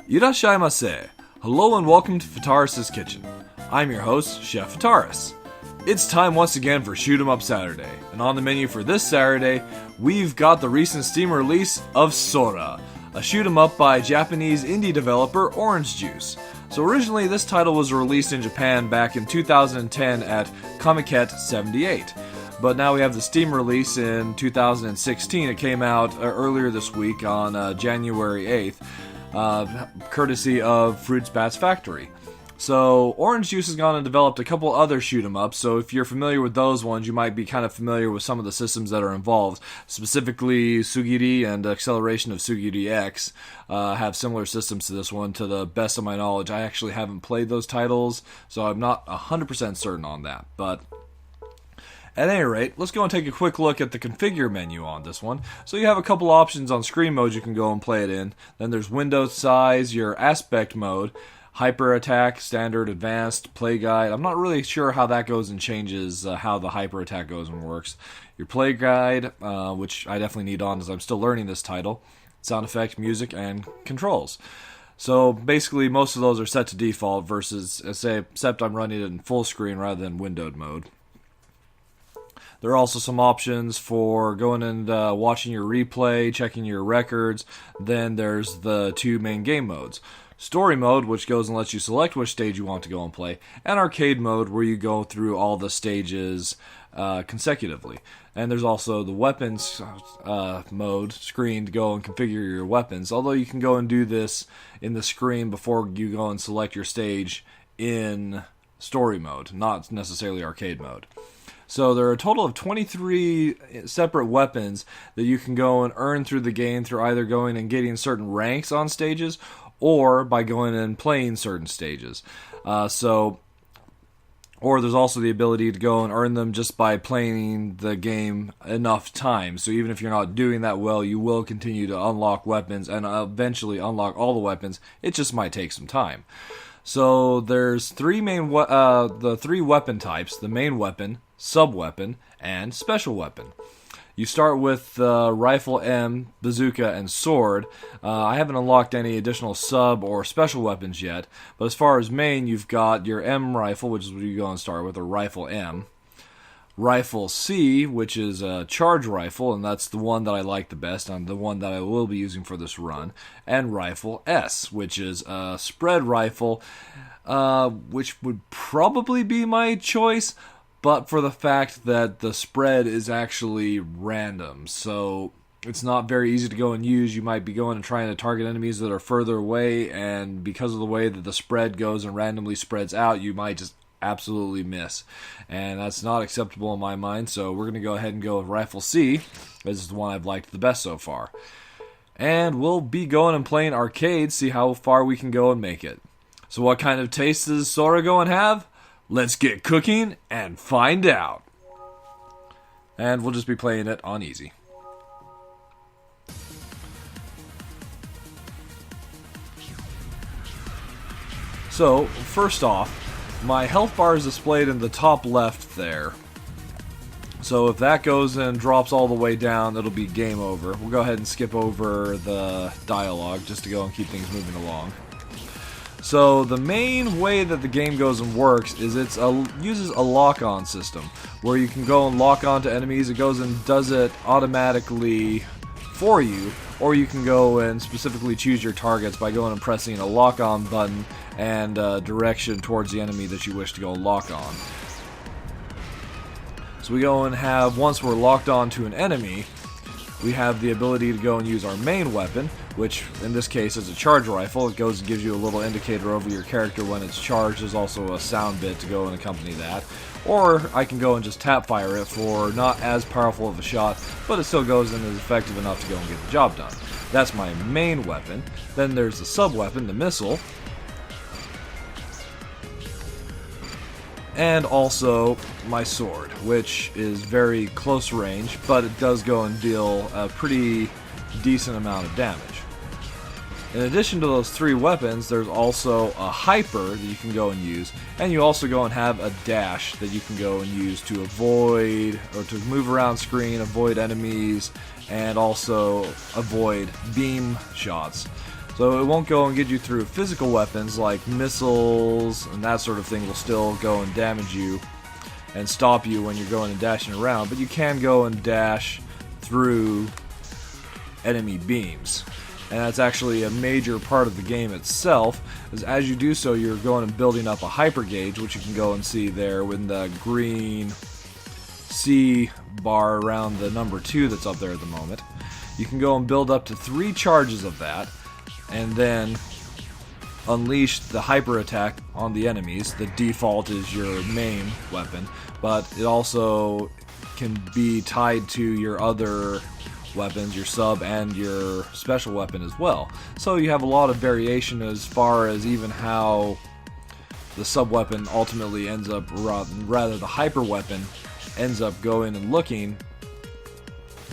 Irashaimase. Hello and welcome to Fitaurus Kitchen. I'm your host, Chef Fitaurus. It's time once again for Shoot 'em Up Saturday, and on the menu for this Saturday, we've got the recent Steam release of Sora, a shoot 'em up by Japanese indie developer Orange Juice. So originally this title was released in Japan back in 2010 at Comiket 78. But now we have the Steam release in 2016. It came out earlier this week on January 8th, courtesy of Fruits Bats Factory. So Orange Juice has gone and developed a couple other shoot 'em ups, so if you're familiar with those ones, you might be kind of familiar with some of the systems that are involved. Specifically, Sugiri and Acceleration of Sugiri X have similar systems to this one, to the best of my knowledge. I actually haven't played those titles, so I'm not 100% certain on that, but at any rate, let's go and take a quick look at the configure menu on this one. So you have a couple options on screen mode you can go and play it in. Then there's window size, your aspect mode, hyper attack, standard, advanced, play guide. I'm not really sure how that goes and changes how the hyper attack goes and works. Your play guide, which I definitely need on as I'm still learning this title, sound effect, music, and controls. So basically most of those are set to default versus, except I'm running it in full screen rather than windowed mode. There are also some options for going and watching your replay, checking your records. Then there's the two main game modes. Story mode, which goes and lets you select which stage you want to go and play, and arcade mode, where you go through all the stages consecutively. And there's also the weapons mode screen to go and configure your weapons, although you can go and do this in the screen before you go and select your stage in story mode, not necessarily arcade mode. So there are a total of 23 separate weapons that you can go and earn through the game through either going and getting certain ranks on stages or by going and playing certain stages. Or there's also the ability to go and earn them just by playing the game enough times. So even if you're not doing that well, you will continue to unlock weapons and eventually unlock all the weapons. It just might take some time. So there's three weapon types: the main weapon, sub-weapon, and special weapon. You start with Rifle M, Bazooka, and Sword. I haven't unlocked any additional sub or special weapons yet, but as far as main, you've got your M rifle, which is what you go and start with, or Rifle M. Rifle C, which is a charge rifle, and that's the one that I like the best, and the one that I will be using for this run. And Rifle S, which is a spread rifle, which would probably be my choice, but for the fact that the spread is actually random, so it's not very easy to go and use. You might be going and trying to target enemies that are further away, and because of the way that the spread goes and randomly spreads out, you might just absolutely miss. And that's not acceptable in my mind, so we're going to go ahead and go with Rifle C. This is the one I've liked the best so far. And we'll be going and playing arcade, see how far we can go and make it. So what kind of taste does Sora go and have? Let's get cooking and find out. And we'll just be playing it on easy. So, first off, my health bar is displayed in the top left there. So if that goes and drops all the way down, it'll be game over. We'll go ahead and skip over the dialogue just to go and keep things moving along. So the main way that the game goes and works is it uses a lock-on system, where you can go and lock on to enemies. It goes and does it automatically for you, or you can go and specifically choose your targets by going and pressing a lock-on button and direction towards the enemy that you wish to go and lock on. So we go and have, once we're locked on to an enemy, we have the ability to go and use our main weapon, which in this case is a charge rifle. It goes and gives you a little indicator over your character when it's charged. There's also a sound bit to go and accompany that. Or I can go and just tap fire it for not as powerful of a shot, but it still goes and is effective enough to go and get the job done. That's my main weapon. Then there's the sub weapon, the missile. And also my sword, which is very close range, but it does go and deal a pretty decent amount of damage. In addition to those three weapons, there's also a hyper that you can go and use, and you also go and have a dash that you can go and use to avoid, or to move around screen, avoid enemies, and also avoid beam shots. So it won't go and get you through physical weapons like missiles and that sort of thing will still go and damage you and stop you when you're going and dashing around, but you can go and dash through enemy beams. And that's actually a major part of the game itself, as you do so you're going and building up a hyper gauge, which you can go and see there with the green C bar around the number 2 that's up there at the moment. You can go and build up to 3 charges of that, and then unleash the hyper attack on the enemies. The default is your main weapon, but it also can be tied to your other weapons, your sub and your special weapon as well. So you have a lot of variation as far as even how the sub weapon ultimately ends up, rather the hyper weapon ends up going and looking,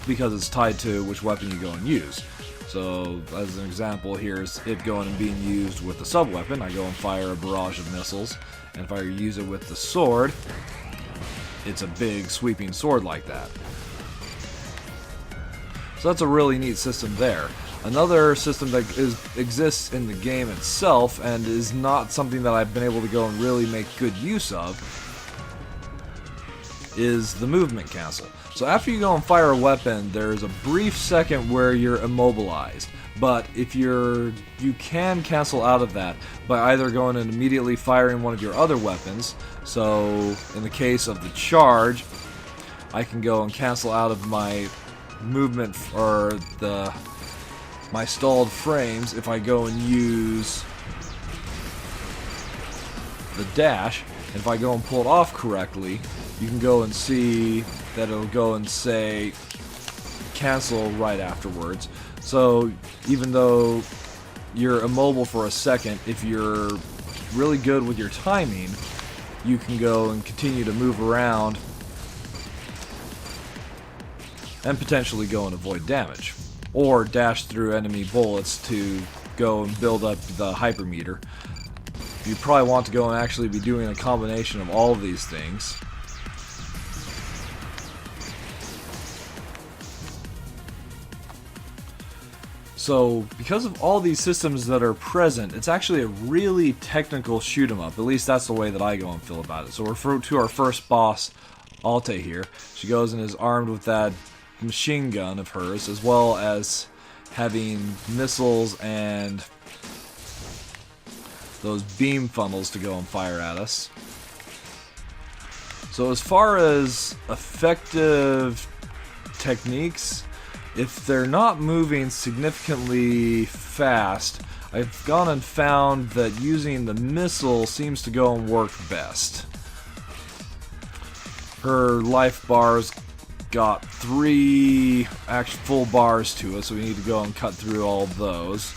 because it's tied to which weapon you go and use. So, as an example, here's it going and being used with the sub-weapon. I go and fire a barrage of missiles, and if I use it with the sword, it's a big sweeping sword like that. So that's a really neat system there. Another system that exists in the game itself, and is not something that I've been able to go and really make good use of, is the movement cancel. So after you go and fire a weapon, there's a brief second where you're immobilized, but if you can cancel out of that by either going and immediately firing one of your other weapons. So in the case of the charge, I can go and cancel out of my movement or my stalled frames if I go and use the dash. And if I go and pull it off correctly, you can go and see that it'll go and say cancel right afterwards. So even though you're immobile for a second, if you're really good with your timing, you can go and continue to move around and potentially go and avoid damage, or dash through enemy bullets to go and build up the hypermeter. You probably want to go and actually be doing a combination of all of these things. So, because of all these systems that are present, it's actually a really technical shoot 'em up. At least that's the way that I go and feel about it. So we're to our first boss, Alta here. She goes and is armed with that machine gun of hers, as well as having missiles and those beam funnels to go and fire at us. So as far as effective techniques, if they're not moving significantly fast, I've gone and found that using the missile seems to go and work best. Her life bar's got 3 full bars to it, so we need to go and cut through all of those.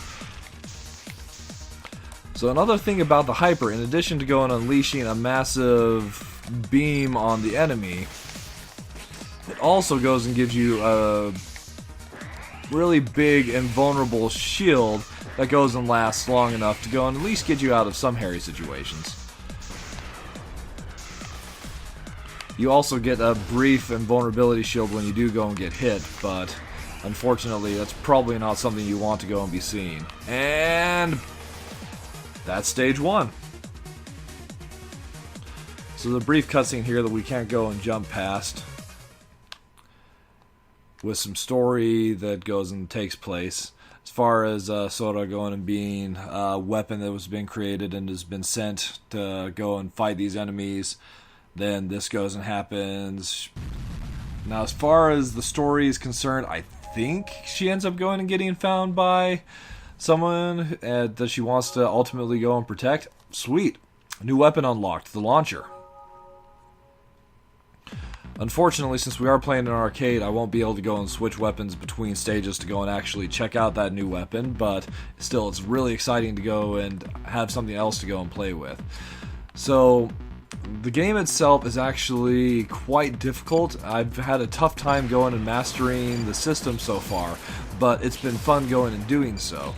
So another thing about the hyper, in addition to going and unleashing a massive beam on the enemy, it also goes and gives you a really big and vulnerable shield that goes and lasts long enough to go and at least get you out of some hairy situations. You also get a brief invulnerability shield when you do go and get hit, but unfortunately that's probably not something you want to go and be seeing. And that's stage 1. So the brief cutscene here that we can't go and jump past, with some story that goes and takes place. As far as Sora going and being a weapon that was being created and has been sent to go and fight these enemies, then this goes and happens. Now as far as the story is concerned, I think she ends up going and getting found by someone that she wants to ultimately go and protect. Sweet. New weapon unlocked, the launcher. Unfortunately, since we are playing an arcade, I won't be able to go and switch weapons between stages to go and actually check out that new weapon, but still, it's really exciting to go and have something else to go and play with. So, the game itself is actually quite difficult. I've had a tough time going and mastering the system so far, but it's been fun going and doing so.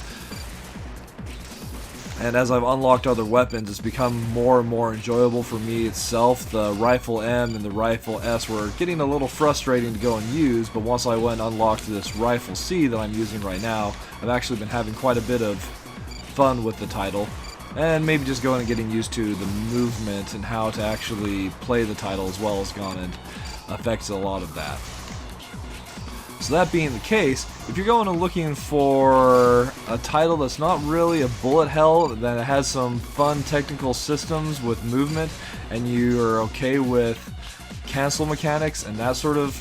And as I've unlocked other weapons, it's become more and more enjoyable for me itself. The Rifle M and the Rifle S were getting a little frustrating to go and use, but once I went and unlocked this Rifle C that I'm using right now, I've actually been having quite a bit of fun with the title. And maybe just going and getting used to the movement and how to actually play the title as well has gone and affects a lot of that. So that being the case, if you're going and looking for a title that's not really a bullet hell, then it has some fun technical systems with movement, and you are okay with cancel mechanics and that sort of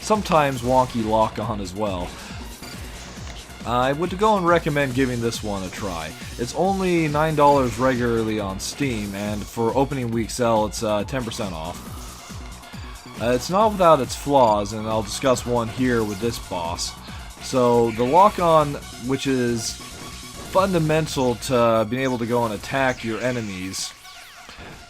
sometimes wonky lock-on as well, I would go and recommend giving this one a try. It's only $9 regularly on Steam, and for opening week sale, it's 10% off. It's not without its flaws, and I'll discuss one here with this boss. So the lock-on, which is fundamental to being able to go and attack your enemies,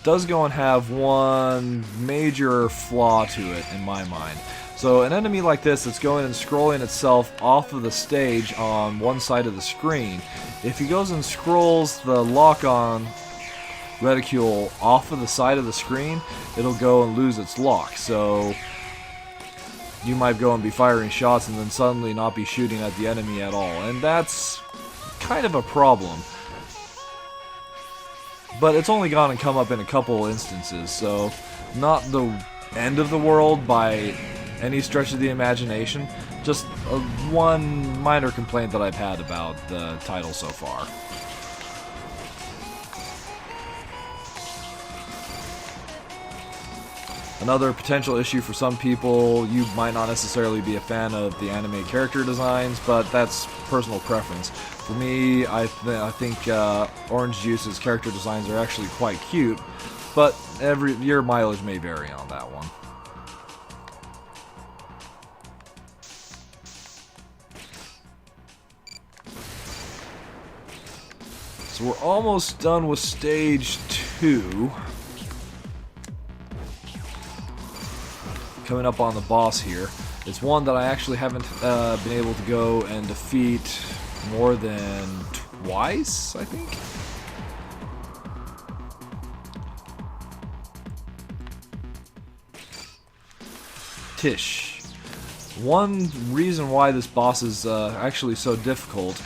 does go and have one major flaw to it in my mind. So an enemy like this that's going and scrolling itself off of the stage on one side of the screen, if he goes and scrolls the lock-on reticule off of the side of the screen, it'll go and lose its lock. So you might go and be firing shots and then suddenly not be shooting at the enemy at all. And that's kind of a problem. But it's only gone and come up in a couple instances, so not the end of the world by any stretch of the imagination. Just one minor complaint that I've had about the title so far. Another potential issue for some people, you might not necessarily be a fan of the anime character designs, but that's personal preference. For me, I think Orange Juice's character designs are actually quite cute, but your mileage may vary on that one. So we're almost done with stage 2. Coming up on the boss here. It's one that I actually haven't been able to go and defeat more than twice, I think. Tish. One reason why this boss is actually so difficult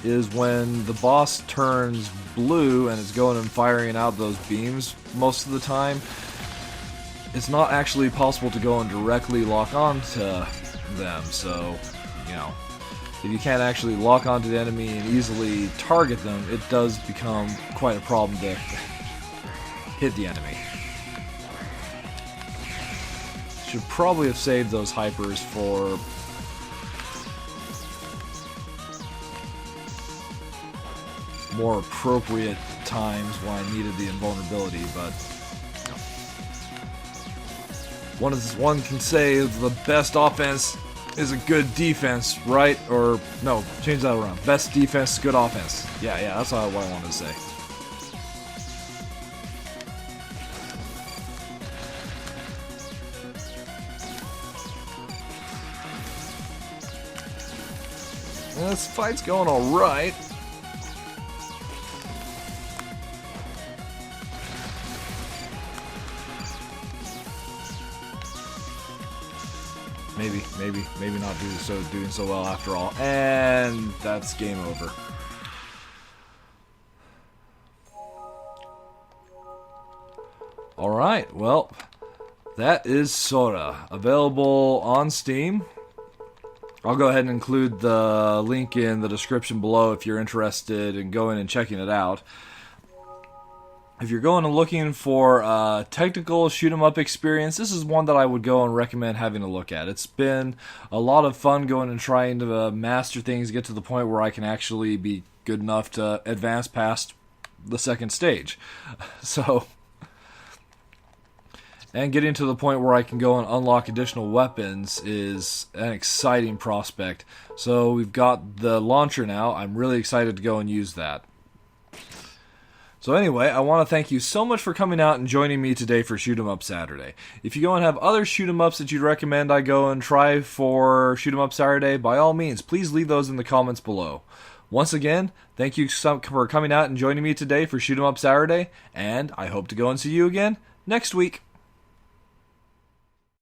is when the boss turns blue and is going and firing out those beams most of the time. It's not actually possible to go and directly lock on to them, so, you know, if you can't actually lock onto the enemy and easily target them, it does become quite a problem to hit the enemy. Should probably have saved those hypers for more appropriate times when I needed the invulnerability, but one can say the best offense is a good defense, right? Or, no, change that around. Best defense is good offense. Yeah, that's what I wanted to say. This fight's going alright. Maybe not doing so well after all. And that's game over. Alright, well, that is Sora. Available on Steam. I'll go ahead and include the link in the description below if you're interested in going and checking it out. If you're going and looking for a technical shoot-'em-up experience, this is one that I would go and recommend having a look at. It's been a lot of fun going and trying to master things, get to the point where I can actually be good enough to advance past the second stage. And getting to the point where I can go and unlock additional weapons is an exciting prospect. So we've got the launcher now. I'm really excited to go and use that. So anyway, I want to thank you so much for coming out and joining me today for Shoot 'em Up Saturday. If you go and have other shoot 'em ups that you'd recommend I go and try for Shoot 'em Up Saturday, by all means, please leave those in the comments below. Once again, thank you for coming out and joining me today for Shoot 'em Up Saturday, and I hope to go and see you again next week.